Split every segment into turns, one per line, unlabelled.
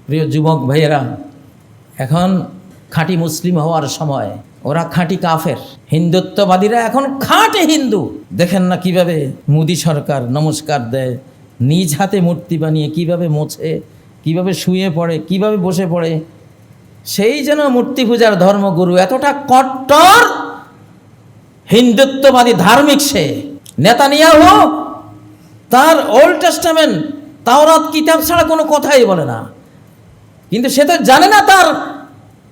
প্রিয় যুবক ভাইয়েরা, এখন খাঁটি মুসলিম হওয়ার সময়। ওরা খাঁটি কাফের, হিন্দুত্ববাদীরা এখন খাঁটি হিন্দু। দেখেন না কিভাবে মোদি সরকার নমস্কার দেয়, নিজ হাতে মূর্তি বানিয়ে কিভাবে মোছে, কিভাবে শুয়ে পড়ে, কিভাবে বসে পড়ে। সেই যেন মূর্তি পূজার ধর্মগুরু, এতটা কট্টর হিন্দুত্ববাদী ধার্মিক সে। নেতানিয়াহু তার ওল্ড টেস্টামেন্ট তাওরাত কিতাব ছাড়া কোনো কথাই বলে না, কিন্তু সে তো জানে না তার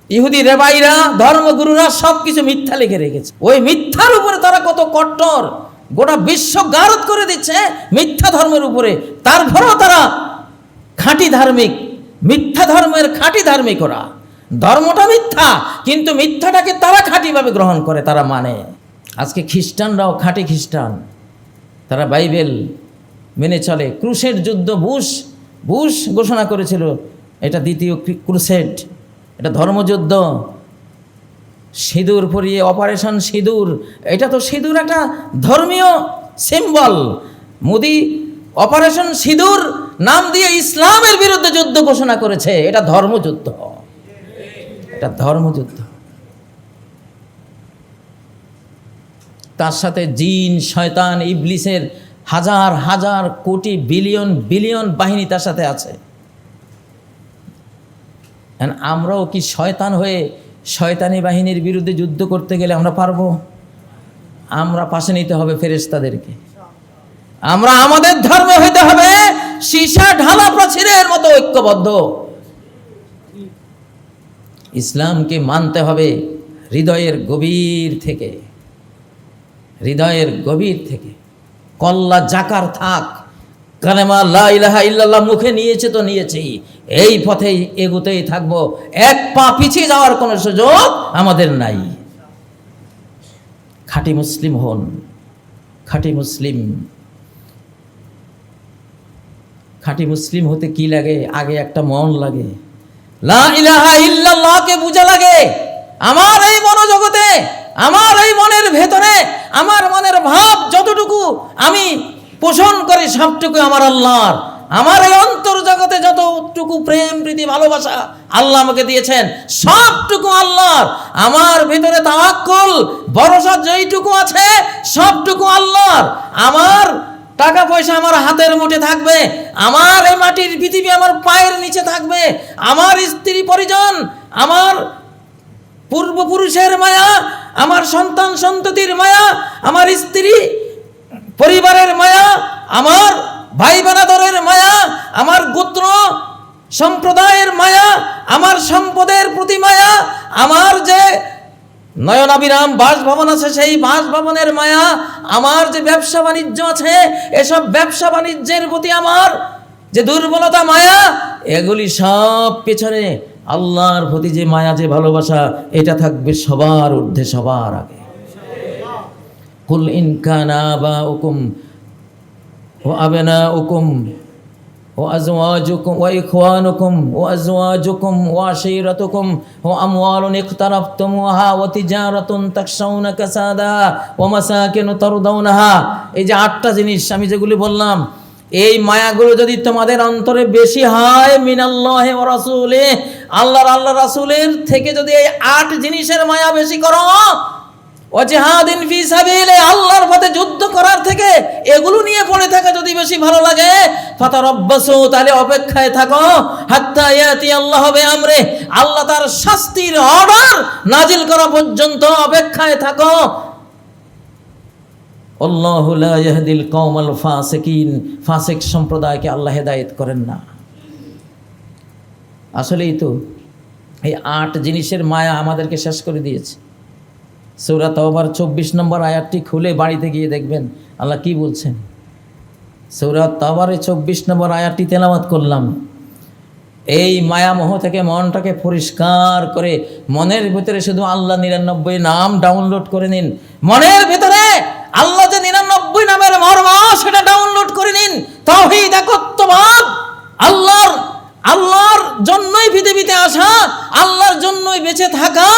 ইহুদি রেবাইরা ধর্মগুরুরা সব কিছু মিথ্যা লিখে রেখেছে। ওই মিথ্যার উপরে তারা কত কট্টর, গোটা বিশ্ব গারদ করে দিচ্ছে মিথ্যা ধর্মের উপরে। তারপরেও তারা খাঁটি ধার্মিক, মিথ্যা ধর্মের খাঁটি ধার্মিক। ওরা ধর্মটা মিথ্যা, কিন্তু মিথ্যাটাকে তারা খাঁটিভাবে গ্রহণ করে, তারা মানে। আজকে খ্রিস্টানরাও খাঁটি খ্রিস্টান, তারা বাইবেল মেনে চলে। ক্রুসেড যুদ্ধ বুশ ঘোষণা করেছিল, এটা দ্বিতীয় ক্রুসেড, এটা ধর্মযুদ্ধ। সিঁদুর পরিয়ে অপারেশন সিঁদুর, এটা তো সিঁদুর একটা ধর্মীয় সিম্বল। মোদি অপারেশন সিঁদুর নাম দিয়ে ইসলামের বিরুদ্ধে যুদ্ধ ঘোষণা করেছে। এটা ধর্মযুদ্ধ, এটা ধর্মযুদ্ধ। তার সাথে জিন, শয়তান, ইবলিসের হাজার হাজার কোটি বিলিয়ন বাহিনী তার সাথে আছে। আমরাও কি শয়তান হয়ে শয়তানি বাহিনীর বিরুদ্ধে যুদ্ধ করতে গেলে আমরা পারবো? আমরা পাশে নিতে হবে ফেরেশতাদেরকে। আমরা আমাদের ধর্মে হইতে হবে সীসা ঢালা প্রাচীরের মতো ঐক্যবদ্ধ। ইসলামকে মানতে হবে হৃদয়ের গভীর থেকে, হৃদয়ের গভীর থেকে। কল্লা জাকার থাক, কালেমা লা ইলাহা ইল্লাল্লাহ মুখে নিয়েছে তো নিয়েছেই, এই পথেই এগোতেই থাকবো। এক পা পিছিয়ে যাওয়ার কোনো সুযোগ আমাদের নাই। খাঁটি মুসলিম হন, খাঁটি মুসলিম। খাঁটি মুসলিম হতে কি লাগে? আগে একটা মন লাগে, লা ইলাহা ইল্লাল্লাহকে বুঝা লাগে। আমার এই মনোজগতে, আমার এই মনের ভেতরে, আমার মনের ভাব যতটুকু আমি পোষণ করি সবটুকু আমার আল্লাহর। আমার এই অন্তর জগতে যতটুকু প্রেম, প্রীতি, ভালোবাসা আল্লাহ আমাকে দিয়েছেন সবটুকু আল্লাহর। আমার ভিতরে তাওয়াক্কুল, ভরসা যেইটুকু আছে সবটুকু আল্লাহর। আমার টাকা পয়সা আমার হাতের মুঠে থাকবে, আমার এই মাটির পৃথিবী আমার পায়ের নিচে থাকবে, আমার স্ত্রী পরিজন, আমার পূর্বপুরুষের মায়া, আমার সন্তান সন্ততির মায়া, আমার স্ত্রী পরিবারের মায়া, আমার ভাই বোনাদের মায়া, আমার গোত্র সম্প্রদায়ের মায়া, আমার সম্পদের প্রতি মায়া, আমার যে নয়নাবিরাম বাসভবন আছে সেই বাসভবনের মায়া, আমার যে ব্যবসা বাণিজ্য আছে এসব ব্যবসা বাণিজ্যের প্রতি আমার যে দুর্বলতা, মায়া, এগুলি সব পেছনে আল্লাহর প্রতি যে মায়া, যে ভালোবাসা, এটা থাকবে সবার ঊর্ধ্বে, সবার আগে। কুল ইন কানা আবাউকুম ওয়া আবনাউকুম ওয়া আজওয়াজুকুম ওয়া ইখওয়ানুকুম ওয়া আজওয়াজুকুম ওয়া আশীরাতুকুম ওয়া আমওয়ালুন ইখতারাফতুমুহা ওয়া তিজারাতুন তাখশাউনা কাসাদাহা ওয়া মাসাকিনু তারদাউনাহা। এই যে 8টা জিনিস আমি যেগুলি বললাম, এই মায়াগুলো যদি তোমাদের অন্তরে বেশি হয়, মিনাল্লাহি ওয়া রাসূলিহি, আল্লাহ রাসূলের থেকে যদি এই 8 জিনিসের মায়া বেশি করো, ও জিহাদিন ফি সাবিলে, আল্লাহর পথে যুদ্ধ করার থেকে এগুলো নিয়ে পড়ে থাকা যদি বেশি ভালো লাগে, ফাতারাব্বাসু, তাহলে অপেক্ষায় থাকো, হাত্তা ইয়াতি আল্লাহ বিআমরি, আল্লাহ তার শাস্তির অর্ডার নাজিল করা পর্যন্ত অপেক্ষায় থাকো। আল্লাহু লা ইয়াহদিল কওমাল ফাসিকিন, ফাসিক সম্প্রদায়কে আল্লাহ হেদায়েত করেন না। আসলেই তো এই 8 জিনিসের মায়া আমাদেরকে শেষ করে দিয়েছে। সূরা তাওবার 24 নম্বর আয়াতটি খুলে বাড়িতে গিয়ে দেখবেন আল্লাহ কি বলছেন। সূরা তাওবারে 24 নম্বর আয়াতটি তেলাওয়াত করলাম। এই মায়ামোহ থেকে মনটাকে পরিষ্কার করে মনের ভিতরে শুধু আল্লাহ 99 নাম ডাউনলোড করে নিন। মনের ভিতরে আল্লাহ যে 99 নামের মর্ম সেটা ডাউনলোড করে নিন। তাওহীদ, একত্ববাদ, আল্লাহর জন্যই পৃথিবীতে আসা, আল্লাহর জন্যই বেঁচে থাকা,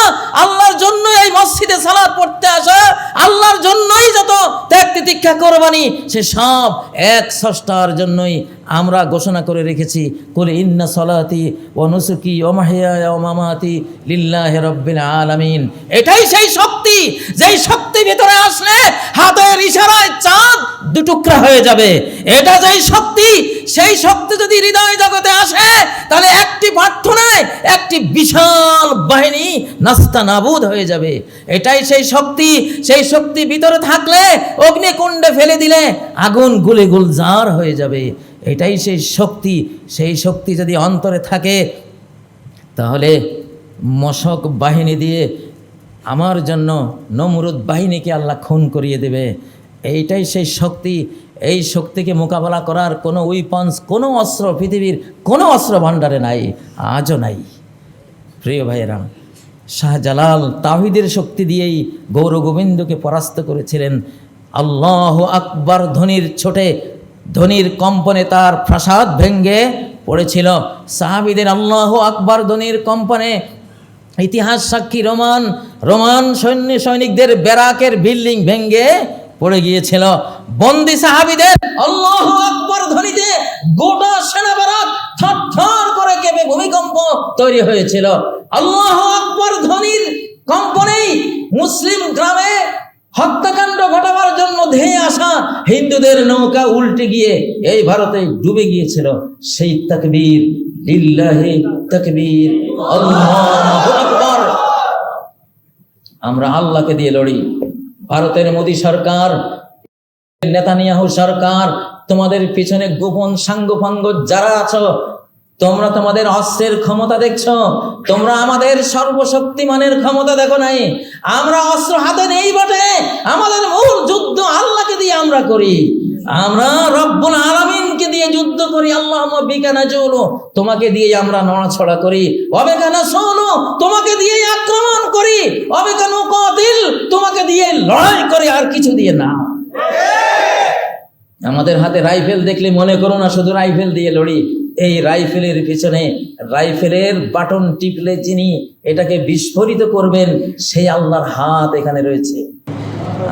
আল্লাহর জন্যই এই মসজিদে সালাত পড়তে আসা, আল্লাহর জন্যই যত ত্যাগ তিতিক্ষা কোরবানি, সে সব এক স্রষ্টার জন্যই আমরা ঘোষণা করে রেখেছি, কুল ইন্না সলাতি ওয়া নুসুকি ওয়া মাহইয়ায়া ওয়া মামাতি লিল্লাহি রাব্বিল আলামিন। এটাই সেই শক্তি, যেই শক্তি ভিতরে আসলে হাতের ইশারায় চাঁদ দুটুকরা হয়ে যাবে। এটা যেই শক্তি, সেই শক্তি যদি হৃদয় জগতে আসে, তাহলে একটি প্রার্থনায় একটি বিশাল বাহিনী নাস্তানাবুদ হয়ে যাবে। এটাই সেই শক্তি। সেই শক্তি ভিতরে থাকলে অগ্নিকুণ্ডে ফেলে দিলে আগুন গুলে গুলজার হয়ে যাবে। এটাই সেই শক্তি। সেই শক্তি যদি অন্তরে থাকে, তাহলে মশক বাহিনী দিয়ে আমার জন্য নমরুদ বাহিনীকে আল্লাহ খুন করিয়ে দেবে। এইটাই সেই শক্তি। এই শক্তিকে মোকাবেলা করার কোনো উইপন্স, কোনো অস্ত্র পৃথিবীর কোনো অস্ত্র ভাণ্ডারে নাই, আজও নাই। প্রিয় ভাইয়েরা, শাহজালাল তাওহীদের শক্তি দিয়েই গৌর গোবিন্দকে পরাস্ত করেছিলেন। আল্লাহু আকবার ধ্বনির ছোটে, ধ্বনির কম্পনে তার প্রাসাদ ভেঙ্গে পড়েছিল। সাহাবীদের আল্লাহু আকবার ধ্বনির কম্পনে ইতিহাস সাক্ষী রোমান সৈনিকদের ব্যারাকের বিল্ডিং ভেঙ্গে পড়ে গিয়েছিল। বন্দী সাহাবীদের আল্লাহু আকবার ধ্বনিতে গোটা সেনা ব্যারাক থরথর করে কেঁপে ভূমিকম্প তৈরি হয়েছিল। আল্লাহু আকবার ধ্বনির কম্পনেই মুসলিম গ্রামে হত্যাকাণ্ড ঘটাবার জন্য ধেয়ে আসা হিন্দুদের নৌকা উল্টে গিয়ে এই ভারতে ডুবে গিয়েছিল। সেই তাকবীর, লিল্লাহি তাকবীর, আল্লাহু আকবার। আমরা আল্লাহকে দিয়ে লড়ি। ভারতের মোদী সরকার, নেতানিয়াহু সরকার, তোমাদের পিছনে গোপন সাঙ্গপাঙ্গ যারা আছো, তোমরা তোমাদের অস্ত্রের ক্ষমতা দেখছো, তোমরা আমাদের সর্বশক্তিমানের ক্ষমতা দেখো নাই। আমরা অস্ত্র হাতে নেই বটে, আমাদের মূল যুদ্ধ আল্লাহকে দিয়ে আমরা করি। আমরা রব্বুল আলামিনকে দিয়ে যুদ্ধ করি। আল্লাহুম্মা বিকা নাজুলু, তোমাকে দিয়ে আমরা নড়াছড়া করি। ওয়াবিকা নাসুলু, তোমাকে দিয়ে আক্রমণ করি। ওয়াবিকা নুকাতিল, তোমাকে দিয়ে লড়াই করি, আর কিছু দিয়ে না। আমাদের হাতে রাইফেল দেখলে মনে করো না শুধু রাইফেল দিয়ে লড়ি। এই রাইফেলের পিছনে, রাইফেলের বাটন টিপলে যিনি এটাকে বিস্ফোরিত করবেন, সেই আল্লাহর হাত এখানে রয়েছে।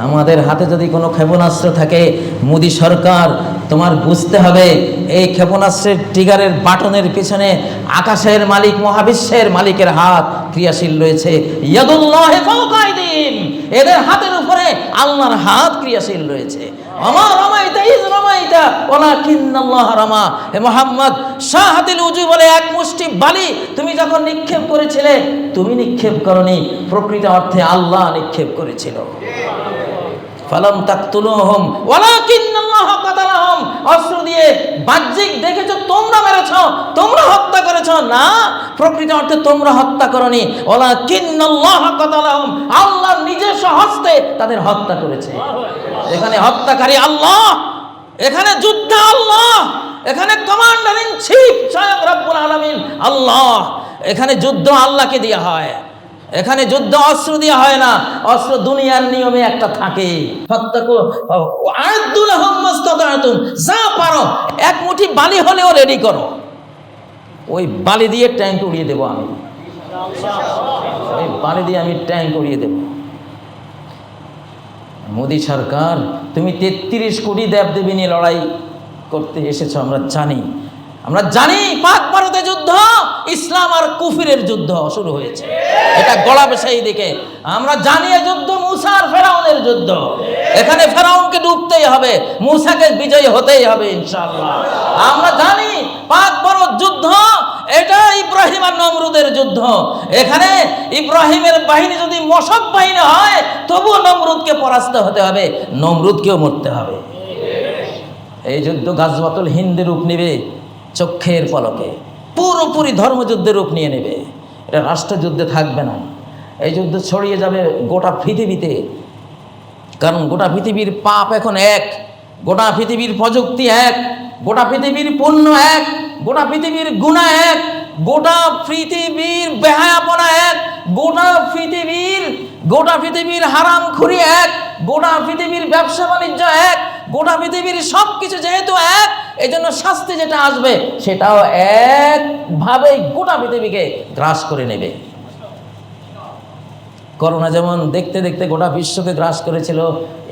আমাদের হাতে যদি কোনো ক্ষেপণাস্ত্র থাকে, মোদী সরকার, তোমার বুঝতে হবে এই ক্ষেপণাস্ত্রের ট্রিগারের বাটনের পিছনে আকাশের মালিক, মহাবিশ্বের মালিকের হাত ক্রিয়াশীল রয়েছে। ইয়াদুল্লাহি ফাওকা আইদিহিম, এদের হাতের উপরে আল্লাহর হাত ক্রিয়াশীল রয়েছে। আমা রামাইতা ইয রামাইতা ওয়ালাকিন্নাল্লাহ রামা। হে মুহাম্মদ, শাহাতিল উজু বলে এক মুষ্টি বালি তুমি যখন নিক্ষেপ করেছিলে, তুমি নিক্ষেপ করনি, প্রকৃত অর্থে আল্লাহ নিক্ষেপ করেছিল। ফালাম তাকতুলুহুম ওয়ালাকিন্নাল্লাহ কাতালাহুম। অস্ত্র দিয়ে বাহ্যিক দেখেছো তোমরা মেরেছো, তোমরা হত্যা করেছো, না, প্রকৃত অর্থে তোমরা হত্যা করনি। ওয়ালাকিন্নাল্লাহ কাতালাহুম, আল্লাহ নিজস্ব হস্তে তাদের হত্যা করেছে। এখানে হত্যাকারী আল্লাহ, এখানে যুদ্ধ আল্লাহ, এখানে কমান্ডার ইন চিফ স্বয়ং রব্বুল আলামিন আল্লাহ। এখানে যুদ্ধ আল্লাহকে দেয়া হয়, এখানে যুদ্ধ অস্ত্র দিয়ে হয় না। অস্ত্র দুনিয়ার নিয়মে একটা থাকে, যা পারো এক মুঠি বালি হলেও রেডি করো, ওই বালি দিয়ে ট্যাঙ্ক উড়িয়ে দেবো আমি, ওই বালি দিয়ে আমি ট্যাঙ্ক উড়িয়ে দেব। মোদী সরকার, তুমি 33 কোটি দেবদেবী নিয়ে লড়াই করতে এসেছো, আমরা জানি। আমরা জানি পাক ভারতে যুদ্ধ, ইসলাম আর কুফরের যুদ্ধ শুরু হয়েছে, এটা গড়াবে সেই দিকে। আমরা জানি এই যুদ্ধ মুসা আর ফেরাউনের যুদ্ধ। এখানে ফেরাউনকে ডুবতেই হবে, মুসাকে বিজয়ী হতেই হবে ইনশাআল্লাহ। আমরা জানি পাক ভারত যুদ্ধ, এটা ইব্রাহিম আর নমরুদের যুদ্ধ। এখানে ইব্রাহিমের বাহিনী যদি মশক বাহিনী হয়, তবুও নমরুদকে পরাস্ত হতে হবে, নমরুদকেও মরতে হবে। এই যুদ্ধ গাজওয়াতুল হিন্দ রূপ নেবে চক্ষের পলকে, পুরোপুরি ধর্মযুদ্ধের রূপ নিয়ে নেবে। এটা রাষ্ট্রযুদ্ধে থাকবে না। এই যুদ্ধ ছড়িয়ে যাবে গোটা পৃথিবীতে, কারণ গোটা পৃথিবীর পাপ এখন এক, গোটা পৃথিবীর প্রযুক্তি এক, গোটা পৃথিবীর পুণ্য এক, গোটা পৃথিবীর গুনাহ এক, গোটা পৃথিবীর বেহায়াপনা এক, গোটা পৃথিবীর হারামখুরি এক, গোটা পৃথিবীর ব্যবসা বাণিজ্য এক, গোটা পৃথিবীর সব কিছু যেহেতু এক, এই জন্য শাস্তি যেটা আসবে সেটাও একভাবেই গোটা পৃথিবীকে গ্রাস করে নেবে। করোনা যেমন দেখতে দেখতে গোটা বিশ্বকে গ্রাস করেছিল,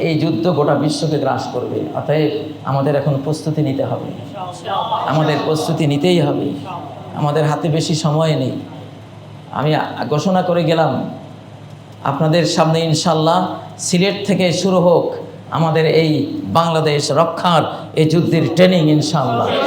এই যুদ্ধ গোটা বিশ্বকে গ্রাস করবে। অতএব আমাদের এখন প্রস্তুতি নিতে হবে, আমাদের প্রস্তুতি নিতেই হবে। আমাদের হাতে বেশি সময় নেই। আমি ঘোষণা করে গেলাম আপনাদের সামনে, ইনশাল্লাহ সিলেট থেকে শুরু হোক আমাদের এই বাংলাদেশ রক্ষার এই যুদ্ধের ট্রেনিং, ইনশাল্লাহ।